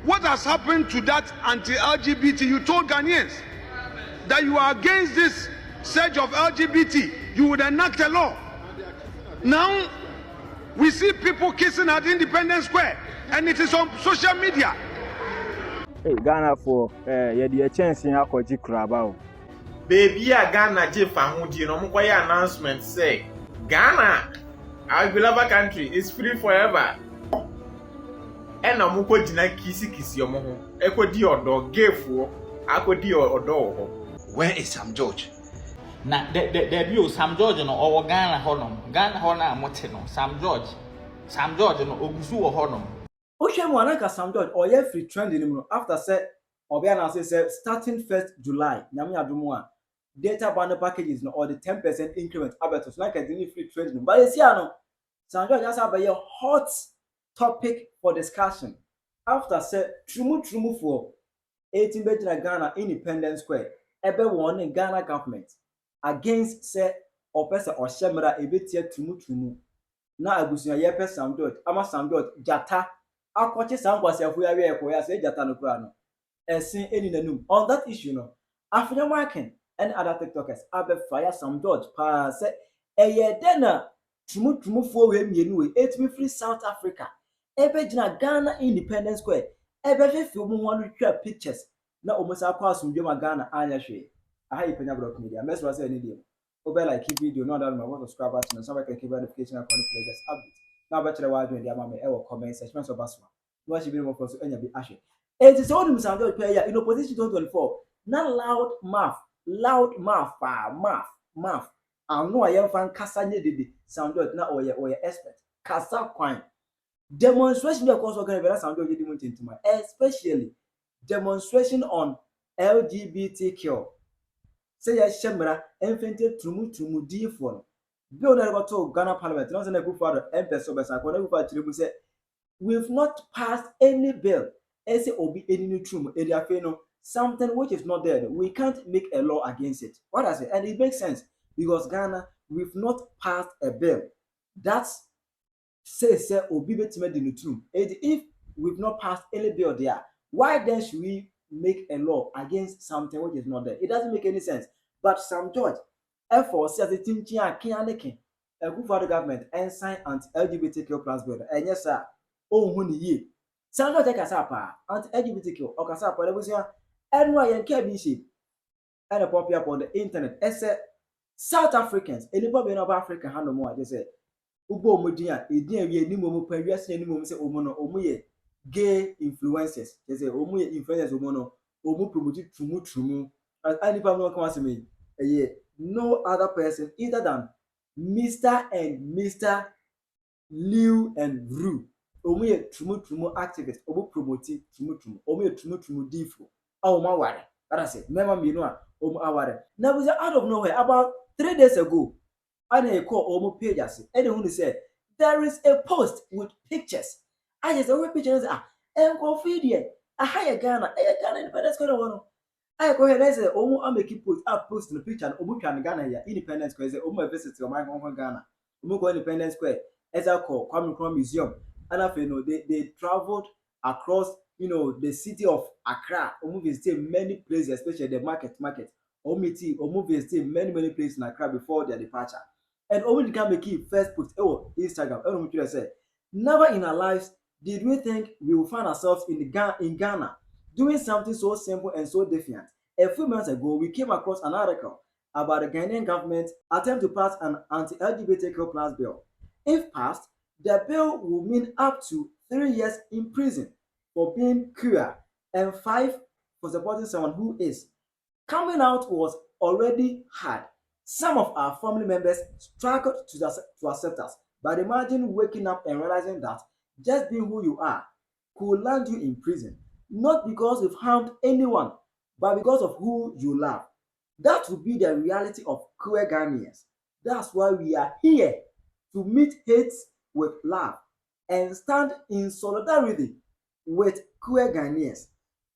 What has happened to that anti-LGBT? You told Ghanaians that you are against this surge of LGBT. You would enact a law. Now, we see people kissing at Independence Square, and it is on social media. Hey, Ghana for a chance in Akoji Krabao. Baby, Ghana J Famudi, no more announcement say Ghana, our beloved country, is free forever. And I'm going to kiss your mom. Echo di or gay for Akodi or door. Where is Sam George? Na there be Sam George no or Ghana Honor Moteno, Sam George no Ogusu or Honor. Ocean Wanaka Sam George or ye free trending after said Obiana says starting 1st July, Namia Dumua, data bundle packages no or the 10% increment abatus like a free trending. But you see, Sam George has a hot topic for discussion after said trumu for 18 Betina Ghana Independence Square, ebe warning Ghana government against say opesa or shemera ebetia trumu na agusunya yepe Sam George ama Sam George jata akwache sangwase afuya we ekoya say jata no kura no esin eni nanum on that issue no Afenyo Markin and other TikTokers abe fire Sam George pa say eye de na trumu for we mienu we etimi free South Africa ebe jina Ghana Independence Square ebe fefi omo wanu twa pictures na omo sa kwa asumdwe ma Ghana anya hwe aha Penyah block media mesra say any dem obe like keep video no that my subscribe button and somebody can keep notification and connect the latest update now better wa do ndi ama me e wo comment section so baswa no wa be mo for so enya bi ahwe it is only Sam George Penyah in opposition 2024 na loud mouth anu ayen fan kasa nye dede Sam George na oye expert kasa kwan demonstration dey cause organize Sam George dey tintima especially demonstration on LGBTQ say ya shemra enfente trumu difo no bill na go to Ghana parliament no say na kufa MPS obesa ko na kufa tribu say we've not passed any bill say obi any trumu area Afenyo something which is not there we can't make a law against it what I say and it makes sense because Ghana we've not passed a bill that's say obi betime the truth if we've not passed any bill there why then should we make a law against something which is not there? It doesn't make any sense. But Sam George, F4 says the team a good for the government and sign anti-LGBTQ plus bill. And yes, sir, oh, when ye Sam George Kasapa, anti-LGBTQ or Kasapa, there was your NY and KBC and a pop up on the internet. I said South Africans, anybody of Africa, handle more. They said, Ubo Mudia, it didn't be any more previous any moment say, Omoye. Gay influencers, they say, Omu influencers, Omu promoted trumu. As any person comes to me, no other person either than Mr. and Mr. Liu and Ru. Omu trumu activist, Omu promoted trumu, Omu trumu difo. Oh, my word. That I said, remember me, no, Omu aware. Now, was out of nowhere about 3 days ago. I call Omu pages. Anyone who said, there is a post with pictures. I just always pictures confident. I hire Ghana Independence Square. I go ahead and say, I make you post the picture and Omu can Ghana here Independence Square. Say, Omu visit to my home Ghana. Omu go Independence Square. As I call Kwame Museum. And Afenyo they traveled across the city of Accra. Omu visited many places, especially the market. Omu visited many places in Accra before their departure. And Omu can make you first post Instagram. Omu say, never in our lives did we think we will find ourselves in Ghana doing something so simple and so different. A few months ago, we came across an article about the Ghanaian government attempt to pass an anti-LGBTQ plus bill. If passed, the bill will mean up to 3 years in prison for being queer and 5 for supporting someone who is. Coming out was already hard. Some of our family members struggled to accept us, but imagine waking up and realizing that just being who you are could land you in prison, not because you've harmed anyone, but because of who you love. That would be the reality of queer Ghanaians. That's why we are here to meet hate with love and stand in solidarity with queer Ghanaians.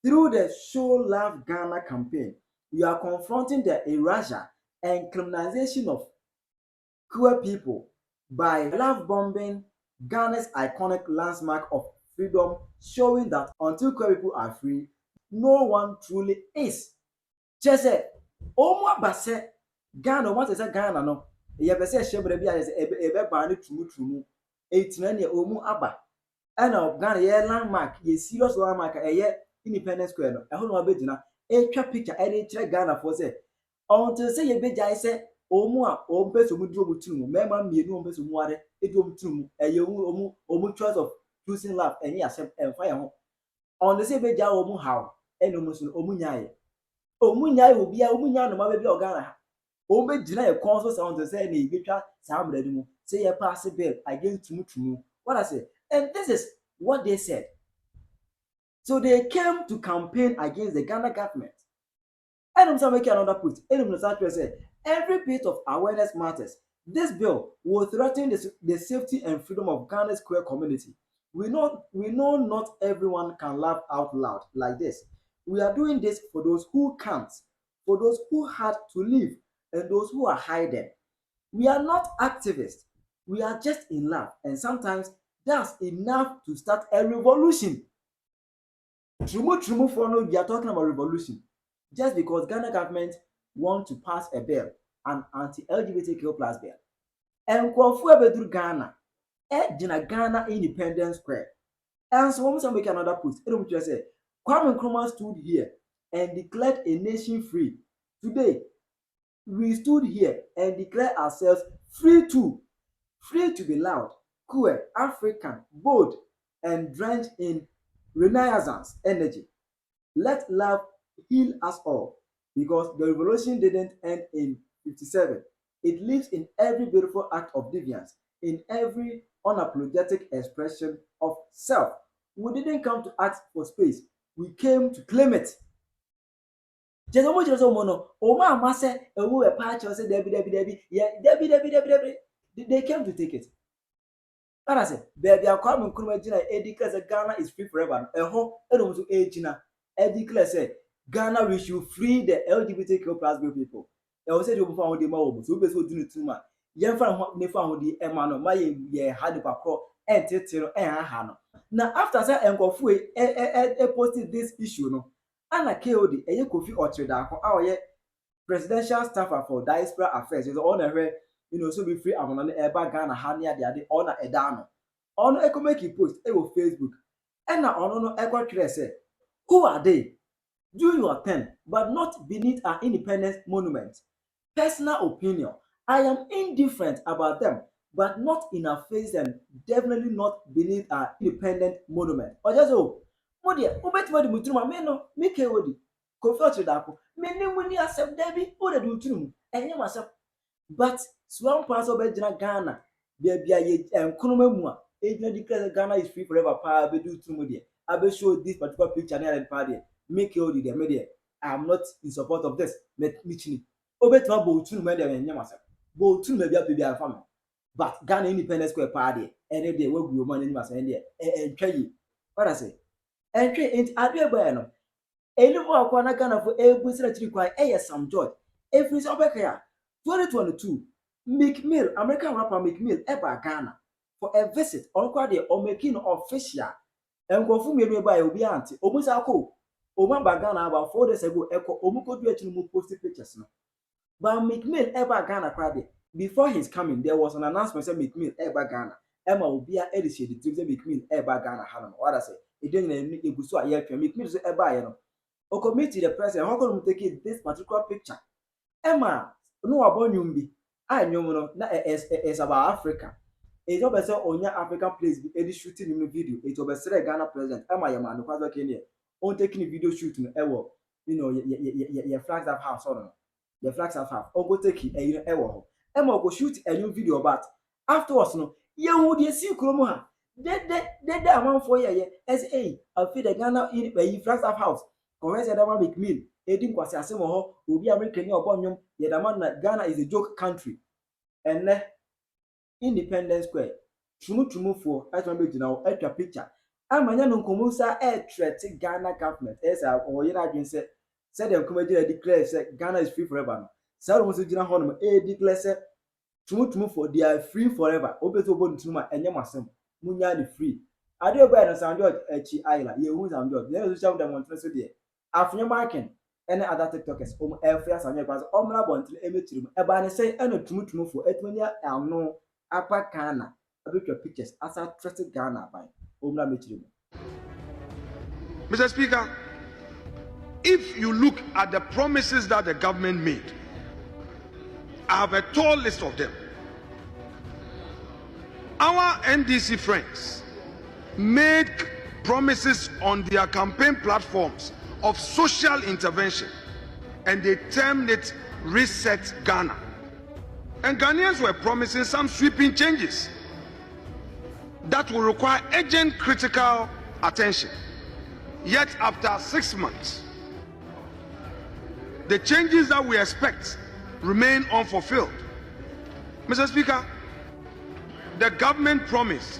Through the Show Love Ghana campaign, we are confronting the erasure and criminalization of queer people by love bombing Ghana's iconic landmark of freedom, showing that until queer people are free, no one truly is. Just say, omu abase Ghana, once I say Ghana no, you be say shebre bi as ebe ban tumu etina ne omu aba. And of Ghana ye landmark, ye serious landmark ye Independence Square no. E ho no abegina e twa picture e dey kire Ghana for say until say ye begya say omu a ompeso mu duro mu tumu mema mienu ompeso mu are e duro mu tumu ye omu choice of choosing life enye asem emfa ye ho. On the say begya omu how eno mu so omu nyaaye. Omunya obi a omunya no ma be Ghana ha o be gina e kon so sound to say na ibetwa sa amrade mu say ye pass bill against tumu what I say, and this is what they said. So they came to campaign against the Ghana government. And I'm make another point. And say every bit of awareness matters. This bill will threaten the safety and freedom of Ghana's queer community. We know not everyone can laugh out loud like this. We are doing this for those who can't, for those who had to leave, and those who are hiding. We are not activists. We are just in love, and sometimes that's enough to start a revolution. Trumu for no, we are talking about revolution. Just because Ghana government want to pass a bill, an anti-LGBTQ plus bill. And Kwafu Ebedru Ghana, Ghana Independence Square. And so when we make another post, it just say Kwame Nkrumah stood here and declared a nation free. Today, we stood here and declare ourselves free to be loud, queer, African, bold, and drenched in Renaissance energy. Let love heal us all, because the revolution didn't end in 57. It lives in every beautiful act of deviance, in every unapologetic expression of self. We didn't come to ask for space. We came to claim it. They came to take it. And I said, baby, I come and come declare Ghana is free forever. And ho, declare say Ghana we should free the LGBTQ plus people. I was said you found the mobile, so be so do too much. Yan fan ne found the emano, my ye had the paco and tetero and hano. Now after that enkofu posted this issue no. Anna KOD e Kofi Otredako our presidential staffer for diaspora affairs is on a so be free amon eba Ghana ha near the honor edano. On echo make post Facebook. And now on echo clear say who are they? Do your thing, but not beneath our independence monument. Personal opinion. I am indifferent about them, but not in our face and definitely not beneath our independent monument. Or just what dear, who bet what the Mutuma Meno, Mike Odi, Kofi Dako, many money accept Debbie, or the Dutum, and you myself. But Swamp Pass of Ghana, there be a Kunumua, agent declares Ghana is free forever, power be do to Mudia. I will show this particular picture and party. Make you the media. I am not in support of this. Let me chini. Obetma bo tunu media and yamasa. Bo tunu maybe up to be a family. But Ghana Independence Square party, any day will be your money in Masandia and try you. What I say? And tray ain't Abia Bueno. A little more Ghana for a business require a some joy. If it's over here, 2022, McMill, American rapper McMill, ever Ghana for a visit on Quadia or making official. And go for me by Obianti, Omusako. Omamba Ghana about 4 days ago, Echo Omuko Duetinu posted pictures. But McMill ever Ghana crowd. Before his coming, there was an announcement saying McMill ever Ghana. Emma will be a edition, the Tuesday McMill ever Ghana Hannon. What I say? It didn't a Gusua yet, McMill ever. O committee the president, how can we take this particular picture? Emma, no about Yumbi. I know it's about Africa. It's over so on your African place, any shooting in the video. It's over Ghana president. Emma Yaman, the father came here. On taking a video shooting, your flags have house on the flags have half. Or go take it, and Emma go shoot a new video about afterwards. No, you would see Kromoha. They amount for ye as a feel the Ghana in a flags have house. Correct that one make meal. Edim kwasi asemo will be American or Bonyum. Yet the man that Ghana is a joke country. And Independence Square. Trumu for I want to now at your picture. Amanya no komusa threat Ghana government as or you have been said them comedy declare Ghana is free forever. So we gina honum declare say tumu for they are free forever. Obeto bo ntuma enye masem munya the free. Ade boy no Sam George echi Ayla. Ye hu Sam George. There social demonstration so there. Afenyo Markin any other TikTokers every Sam George pass omra bontle emetirim. Eba ne say eno tumutumufu etmania ano apa kana. Abetwa pictures asa trusted Ghana by omra metirim. Mr. Speaker, if you look at the promises that the government made, I have a tall list of them. Our NDC friends made promises on their campaign platforms of social intervention, and they termed it Reset Ghana. And Ghanaians were promising some sweeping changes that will require urgent critical attention. Yet after 6 months, the changes that we expect remain unfulfilled. Mr. Speaker, the government promised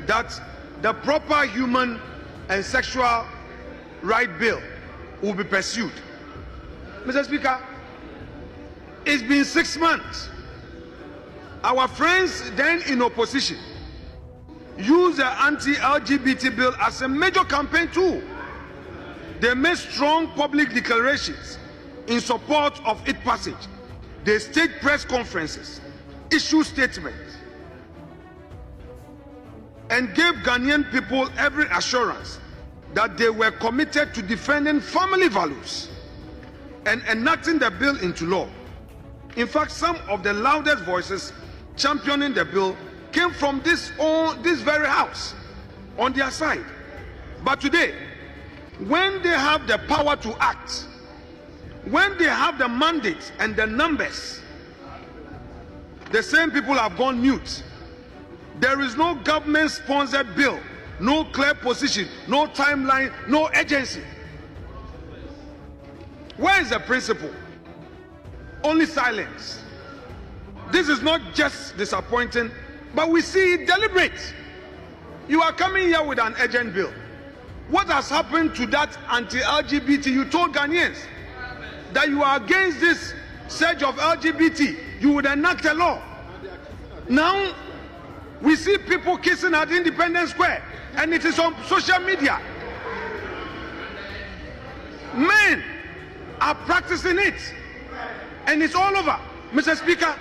that the proper human and sexual right bill will be pursued. Mr. Speaker, it's been 6 months. Our friends then in opposition used the anti-LGBT bill as a major campaign tool. They made strong public declarations in support of its passage. They staged press conferences, issued statements, and gave Ghanaian people every assurance that they were committed to defending family values and enacting the bill into law. In fact, some of the loudest voices championing the bill came from this very house on their side. But today, when they have the power to act, when they have the mandate and the numbers, the same people have gone mute. There is no government-sponsored bill, no clear position, no timeline, no agency. Where is the principle? Only silence. This is not just disappointing, but we see it deliberate. You are coming here with an urgent bill. What has happened to that anti-LGBT? You told Ghanaians that you are against this surge of LGBT. You would enact a law. Now, we see people kissing at Independence Square, and it is on social media. Men are practicing it, and it's all over. Mr. Speaker,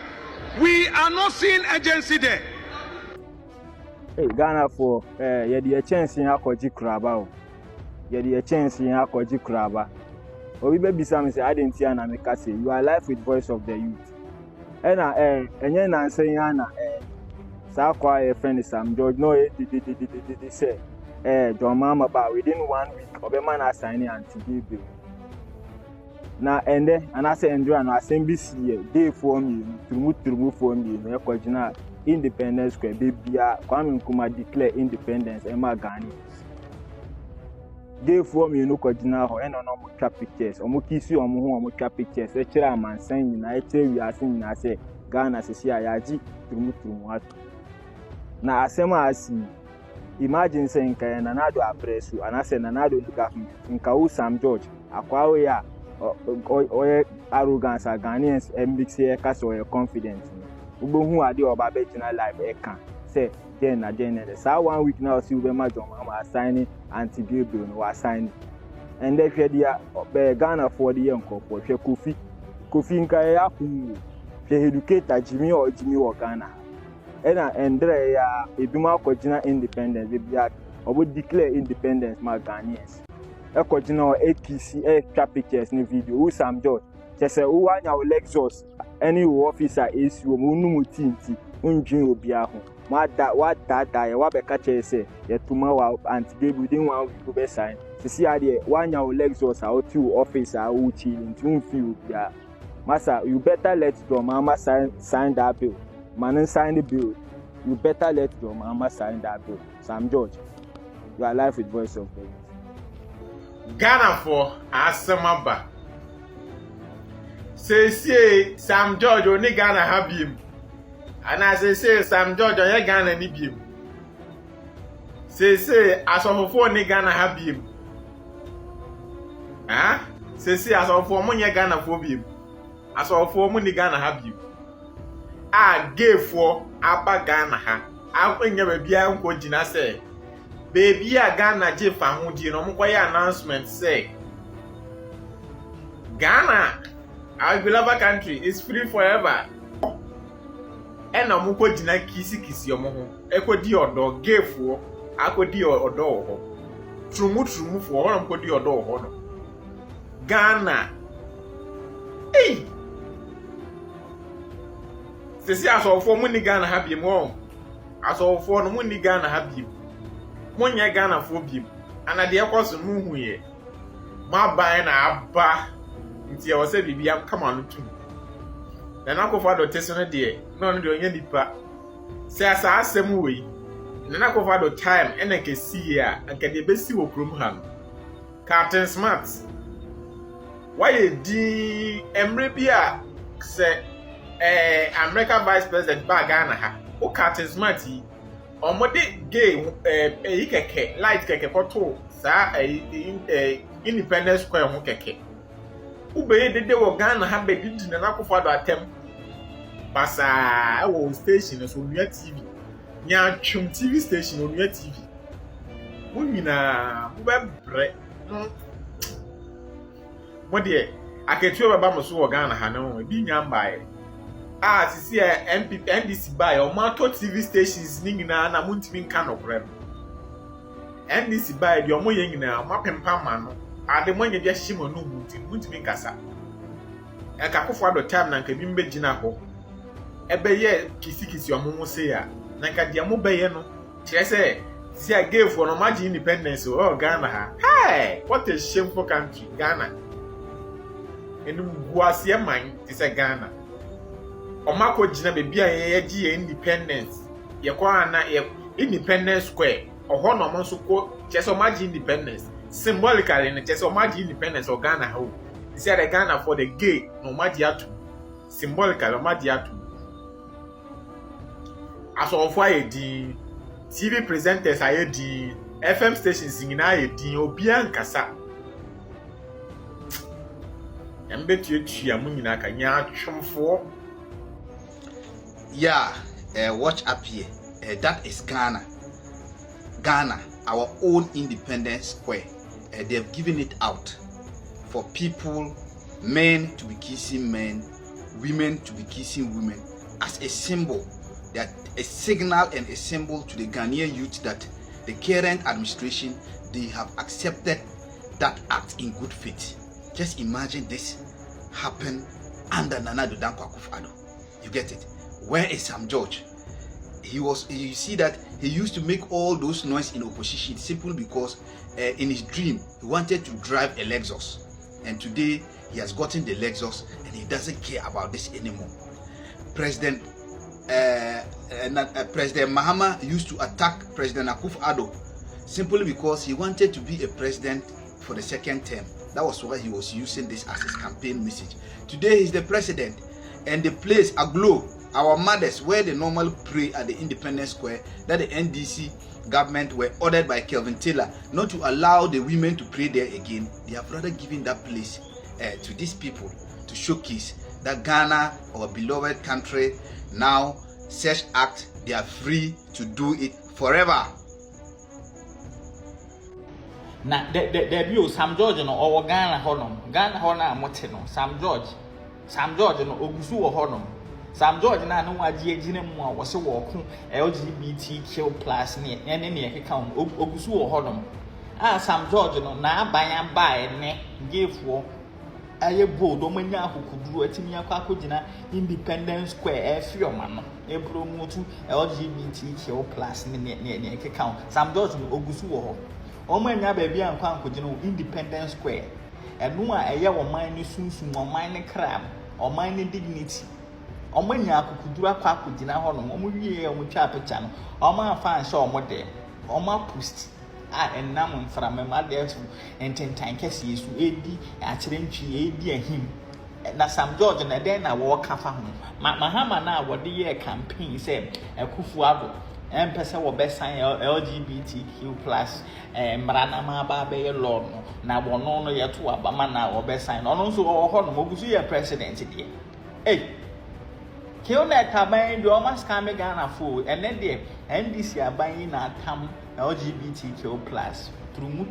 we are not seeing urgency there. Hey, Ghana for a chance in Akoji Kraba. A chance in Akoji Kraba. Or we baby Sam say, I didn't hear Namika say, you are live with Voice of the Youth. And then saying, Anna, Sakwa, a friend is Sam George, no, they say, John Mama, but within 1 week, Oberman are signing anti-gay bill. Now, and then, and I say, Andrew, and I say, BC, they form you, to move for me, no, Independence Square, baby, Kwame Nkrumah declare independence, Emma Ghanaians. They form you no kojina ho and no trap pictures. Omo kisi omo ho omo trap pictures. E kira man san na e kira wi asin na say Ghana sisi ayaji tumu atu. Na asema asi imagine say nka na nado apresu anase na nado government nka u Sam George akwa we ya oye arrogance Ghanaians mix e ka so confidence. Ugbohu ade oba bejina live e kan say then so 1 week now see we ma John Mama assigning anti-gay bill no assign and then hwe Ghana for the year nko for hwe Kofi nka ya ku hwe educator Jimmy or Ghana and there ya eduma akogina independence bia obo declare independence ma Ghanaians akogina APC extra pictures ni video who Sam George say who anya Lexus any officer issue mo nu mutinti unjin obi aho what ya wa be catch say ya tuma wa anti-gay within 1 week be sign see ade one ya Lexus out to office who chilling to feel ya massa you better let your mama sign that bill man sign the bill you better let your mama sign that bill. Sam George, you are live with Voice of the Youth. Ghana for asemaba say Sam George only Ghana have him. And as I say, Sam George, on your Ghana ni bim. Say, as of for ni Ghana have him. Huh? Say, as of for money Ghana for him. As of for money Ghana have him. Ah, gay for Abba Ghana ha. akwenya baby anko gina say baby a Ghana je fa ho die no mkoye announcement say Ghana, our beloved country, is free forever. And I'm going to kiss your mom. Echo di odo, gay for, I could di odo. Trumu for all I'm going to odo. Ghana. Hey! Sisi aso for money Ghana have you more. Aso for no money Ghana have you. Monya Ghana for you. And at the airport, move here. My buying a bar. Nti ya wase bibi am kama no tu na nakofa do tese no de no no de onya nipa se asa asem we na nakofa do time ena ke si a anka de besi wo krom ha no Captain Smart why di emre bia se American Vice President ba Ghana ha o Captain Smart yi omode gay yi keke light keke photo sa Independence Square ho keke Ube dede wo Ghana ha be didi na nakofa do atem basa wo station so Onua TV nya twum TV station Onua TV wonyina wo be bre mo de aketuo baba mo so wo Ghana ha no bi nya mbae sisi NDC buy o mato TV stations ni nyina na muntimi nka no bre NDC buy de o mo ye nyina mapempa ma no ade monye dia himo no muntimi nkasa akakofo ado time na nka bi mbegina ho ebe ye kisikisi omomo se ya na nka dia mo beye no kire se si a gave for no margin independence oh Ghana ha hey what a shameful country Ghana enu guasie man ti se Ghana omako gina be bia ye gi independence ye kwa na Independence Square oho no mo so ko kire margin independence symbolically in the Omaji independence of Ghana ho. He said the Ghana for the gay no Madiatu. Symbolically Madiatu. As of why the TV presenters are the FM stations in the Obian Kasa. And bet you Chiamunina Kanya Chumfo. Yeah, watch up here. That is Ghana. Ghana, our own Independence Square. They have given it out for people, men to be kissing men, women to be kissing women, as a symbol, that a signal and a symbol to the Ghanaian youth that the current administration, they have accepted that act in good faith. Just imagine this happen under Nana Addo Dankwa Akufo-Addo. You get it? Where is Sam George? You see that he used to make all those noise in opposition simply because in his dream he wanted to drive a Lexus, and today he has gotten the Lexus and he doesn't care about this anymore. President Mahama used to attack President Akufo-Addo simply because he wanted to be a president for the second term. That was why he was using this as his campaign message. Today he's the president and the place aglow. Our mothers, where they normally pray at the Independence Square, that the NDC government were ordered by Kelvin Taylor not to allow the women to pray there again. They have rather given that place to these people to showcase that Ghana, our beloved country, now such act, they are free to do it forever. Na there be Sam George no or Ghana honom mote no Sam George no ogusu wo honom Sam George na no agye agine mu a wo se wo ko LGBTQ+ ne keka ogusu wo honom Sam George no na aban bae ne gefo aye bold o manya akukuduru atimi akogina Independence Square Afenyo no ebro mutu LGBTQ+ ne keka Sam George no ogusu wo ho Omanya baby ankwa ankogina Independence Square enu a eye wo man ni sunsun wo man ni crab wo man ni dignity omanya akukuduru akogina ho no omo wie omo twa picture no omo afa anhye omo de omo post enam mframema de to ententan kese yesu edi akyerentwi edi ahim na Sam George na den na wo kafa ho mahama na wo de ye campaign say Akufo-Addo empese wo besan LGBTQ+ mrana ma ba be law no na wono no yeto aba ma na wo besan no no so wo ho no ogusu ye president de kill that aban do almost come Ghana for and then there NDC aban na tam LGBTQ plus through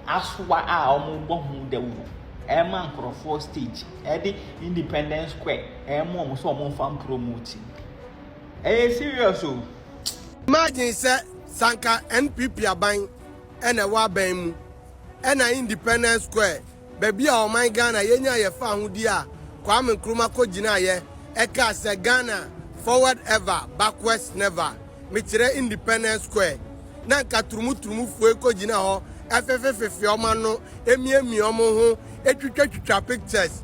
aswa a omo hu de wo Emma Crawford stage Eddie Independence Square Emma so omo fan promoting serious o. Imagine say Sanka NPP aban ena wa ban mu ena Independence Square baby a o man Ghana yenya ye fa ahudi a Kwame Nkrumah ko gina ye eka se Ghana forward ever backwards never me kire Independence Square na nka turumu fue ko gina ho efefefefe oma no emiemi omo ho etwitwa pictures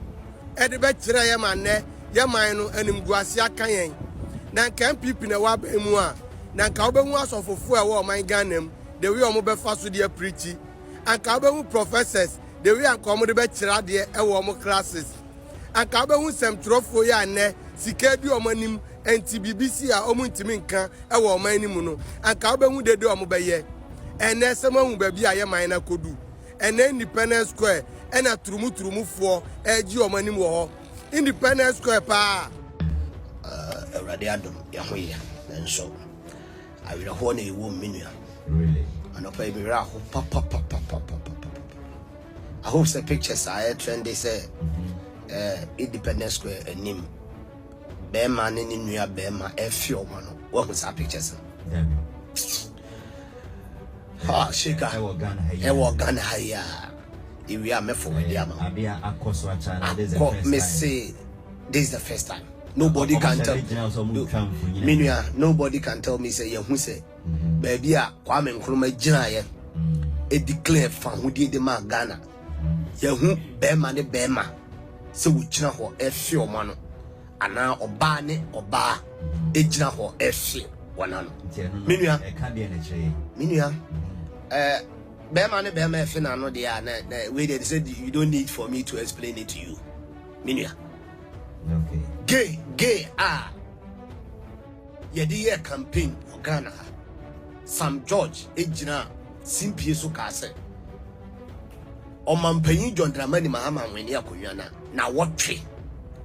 e de be kire ye manne ye man no animguase aka yen na nka MPP na wa ban mu a na nka obehu asofofo e wo man Ghana mu the way omo be fa so de preach anka obehu professors the way anka omo de be kira de e wo omo classes anka obehu semtrofo ya ne sika bi omo anim enti BBC a omo ntimi nka e wo omo anim no anka obehu de omo be ye ene semahu ba bi a ye man na kodu ene Independence Square ena turumu fo eji omo anim wo ho Independence Square pa Awurade adom ya ho ye nso awira ho na ewo menua Really? and okay, we are pop. I hope the pictures are trend. They say, Independence Square and Nim. Bema ni nuya bema Afenyo man. What was our pictures? Ah, Shika. I will Ghana higher. If we are me for the amount. This is the first time. Nobody can tell. Nobody can tell me say who say. Baby, Kwame Nkrumah gina ye. E declare fan who did the man Ghana. Yehu bema ne bema. Se we gina ho Afenyo man. Ana oba ne oba. E gina ho Afenyo wanano. Minua. Bema ne bema Afenyo no dia na we they said you don't need for me to explain it to you. Minua. Okay. Gay yedi campaign for Ghana. Sam George ejina simpie so ka se omampanyin John Dramani Mahama weni akonwana na wotwe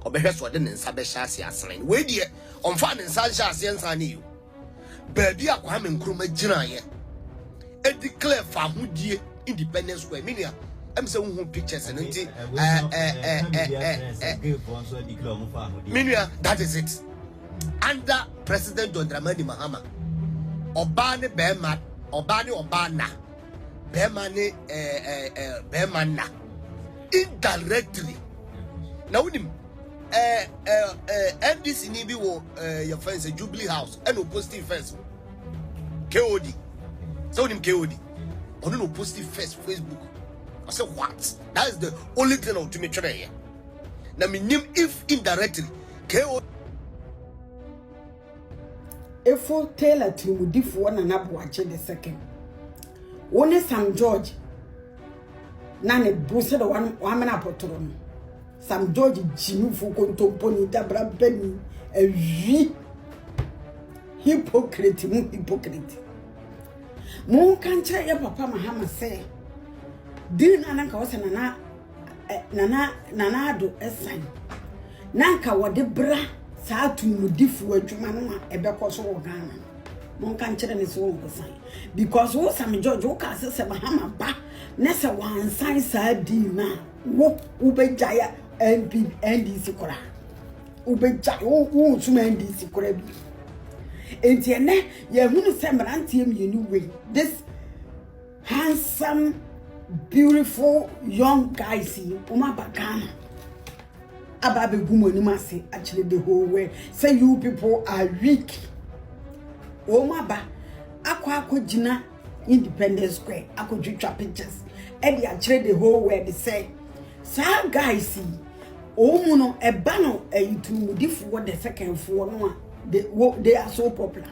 obehwe so de nsa be hya ase asen we die omfa ne nsa hya ase nsa ne you baby Kwame Nkrumah gina ye e declare fa hodie Independence Square minia am say who pictures and minia that is it under President John Dramani Mahama Obane Bema, Obane Obana, Bemane Bemana, indirectly. Now, with him, and this in Ibiwo, your friends, a Jubilee House, and no positive first. KOD. So, him KOD. Or no positive first Facebook. I said, what? That is the only thing I'll do me today. Now, me name if indirectly, KOD. Efo Taylor Timudifo one and Abuache the second. One Sam George Nane boosted one man apotron. Sam George Jimmy Fukontomponi Dabra Benny a hypocrite. Mon can't ya papa Mahama say. Din Nanaka was Nanado Esan Nanka wa de bra. Saa tumudifu adwuma no a ebekoso wo Ghana mon kan kire ne so wo san because wo Sam George wo ka se Mahama ba na se wan san saa di na wo ubejaya NDC kora ubejaya wo suma NDC kora bi enti ene ye hunu se mrantie mienu we this handsome beautiful young guys uma ba Ghana Ababe gumonimase actually the whole way. Say you people are weak. Omaba akwa jina Independence Square. Ako twitwa pictures. Edi actually the whole way they say. Sa guys omu no eba no itumudifo what the second for no they are so popular.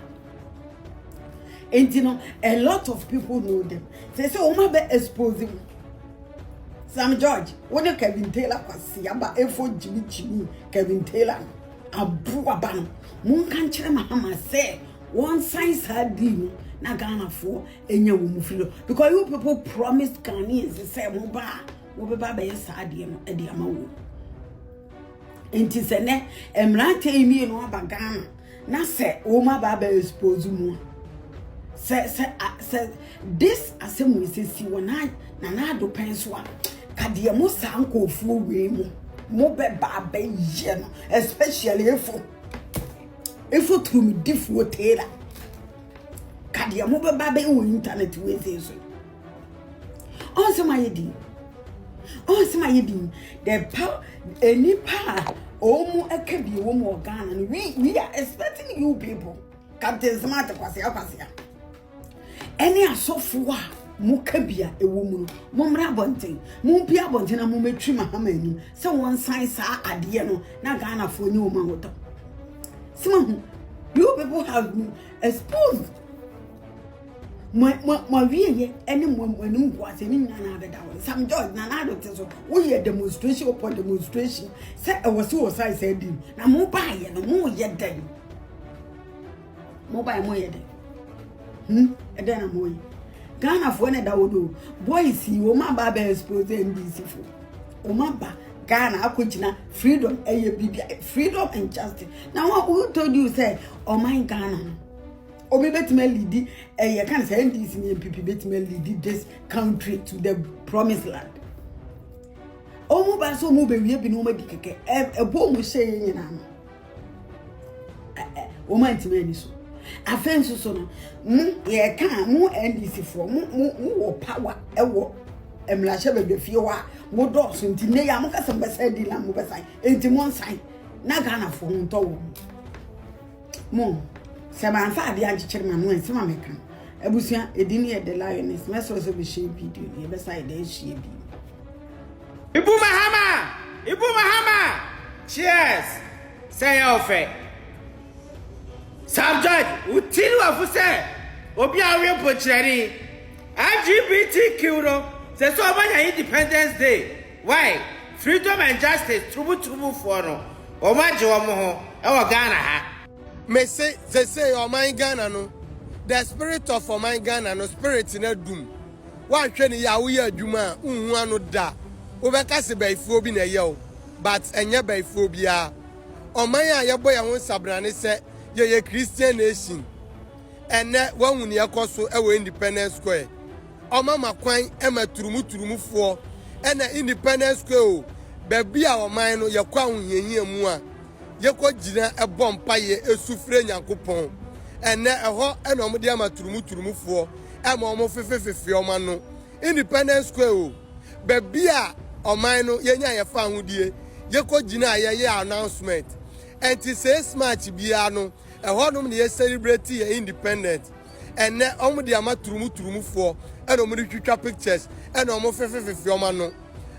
And you know a lot of people know them. Say omaba exposing Sam George, when you Kevin Taylor kwasi aba efo Jimmy Kevin Taylor abu abano mun kan kire Mahama say one size hadi na Ghana for enya wo mufilo because you people promised Ghanaians say mo ba be ba yes ade no e de ama wo Inti se ne emrante emi no aba Ghana na se o ma ba expose mu se this asem we se si wona na do penso a kade mo sankofu we mu mo be ba ye no especially if through me difu tera kade mo be ba on internet we say so on se my di the power any power omu ekebi wo Ghana we are expecting you people Captain Smart kwase any asofo a mu kabia ewo mu mo mra bonten mo bia bonten na mo metwi mahama ani se won san sa ade no na Ghana fo nyi o ma woto simahu you people have been exposed my vie any mo kwase ni nyana da some George na do te so we demonstration upon demonstration say e was so size said na mo buy ye no mo ye dan mo buy mo ye dan e dan na mo ye Ghana for na da wodo boys wo ma ba expose NDC for o ma ba Ghana akogina freedom freedom and justice now who told you say oh my Ghana Obi betime lead you can say NDC and MPP betime lead this country to the promised land. Omo ba so mo be wie bi no ma di keke e bo mo shey nyina no. O ma ntime ani so. Afenyo so no ye kan mo NDC for mo wo power e wo emlashe be fie wa mo do so nti ne ya mo kasa be say di la mo be sai enti mo nsan na Ghana for ho to wo. Mo se man fa ade anchire ma no ense ma meka abusia edini e the lioness meso so be share video e be say dey share bi Ibu Mahama cheers say ofe Subject utilu afuse obi awe pochiri LGBTQ no se so obanya Independence Day why freedom and justice trubu for no o ma je wo mo ho e wo Ghana ha Me say they say oh my Ghana no the spirit of oh my Ghana no spirit na dum wa hwe ni ya wo ya adwuma unhu anu da wo be ka se baifo bi na ye o but enye baifo bia oh my a ye boy ho sabrane se ye Christian nation ene wahunu ye koso e wo Independence Square oh mama kwan e maturumufo ena Independence Square o ba bia oh my no ye kwa ahunhia mu a yeko jina e bompa ye esufre nyankopon ene eho ena omde amaturumufo e ma omo fefefefe oma no Independence Square o ba bia oman no yenya ye fa ahudie yeko jina ye announcement enti say smart bia no eho no ye celebrate ye independent ene omde amaturumufo ena omde twitwa pictures ena omo fefefefe oma no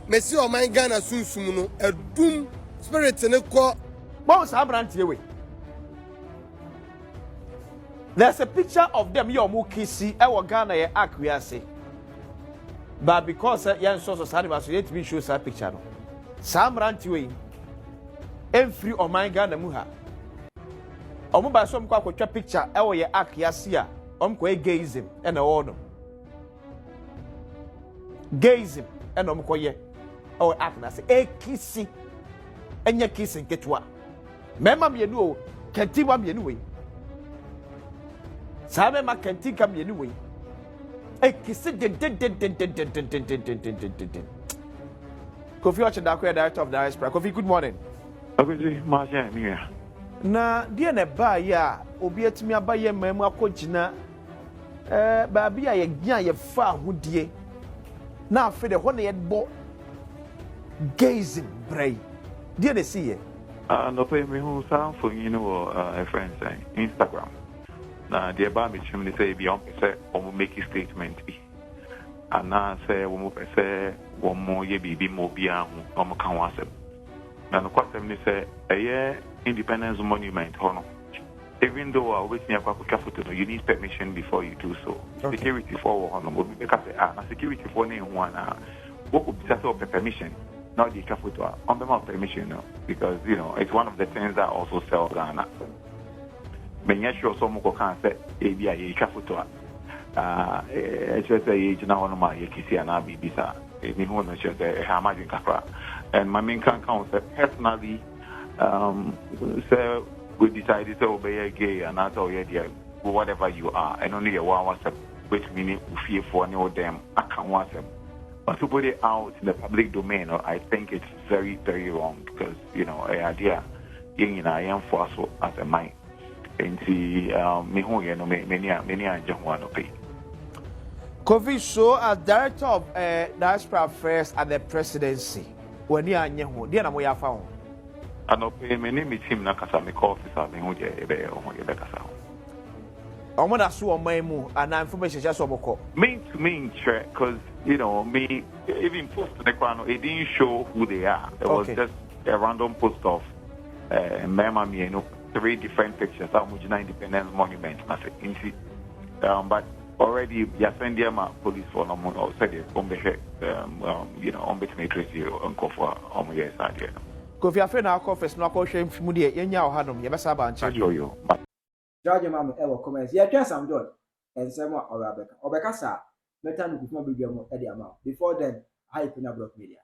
mesi oman Ghana sunsum no edum spirit ne ko Boss Abrantie we. There's a picture of them yomu kisi e Ghana ye akwase. But because yan so so yet be show that picture no. Sam Abrantie we. Every o my Ghana mu ha. Omo ba so mkwa kwatwa picture e ye akwase a omko e Gàysism e na wo no. Gàysism e na omko ye o akwase e kisi enye kisi nketwa. Mema mienu o kenti wa mienu we sabe ma kenti ka mienu we e kisi den Kofi Ochidakwe, director of the Diaspora. Kofi, good morning. Good morning. Na dia na ba ya obi atimi aba ye mamu akogina ba bia ye gian ye fa hodie na afi de ho na ye bo Gàysism brai dia na see ye no pay me who sound for a friend saying Instagram. Na the ba me chim ni say bi on say o make a statement bi. Ana say wo mo say wo mo ye bibi mo bia hu o mo kan wasem. Na no kwasem ni say Independence Monument hono. Even though I wait near Photo, you need permission before you do so. Okay. Security for hono mo bi ka say security for ne one what could be set permission. Now the photo on the permission because it's one of the things that also sell Ghana. But yes, sure some can say ABI photo. It's just a now on my Kisi and Abi Bisa. And my main can count personally So we decided to obey gay and that's all yeah, whatever you are. And only a one was which meaning fear for any of them. I can't want them. But to put it out in the public domain, I think it's very, very wrong because, you know, an idea in I am for us as a mind. And see, many are just want to pay. Kofi, so as director of diaspora affairs at the presidency, when you are in your dear Namoya found. I know pay my name is him Nakasa, my officer, me who you better. I'm gonna sue on my move and information just over. Main to main check because you know me even post the channel it didn't show who they are. It was just a random post of Mama, you know, 3 different pictures of Mujina Independence Monument. But already you send them a police for no more or said it on the you know on the matrix you uncle for on your side. Kofi Afenyo na office no akọ hwem mu de yenya ohadom ye besa ba nche you. George mama e wo comments ye twa Sam George ensem a obeka sa meta no kufuma bedwa mu e de ama before then hype na block media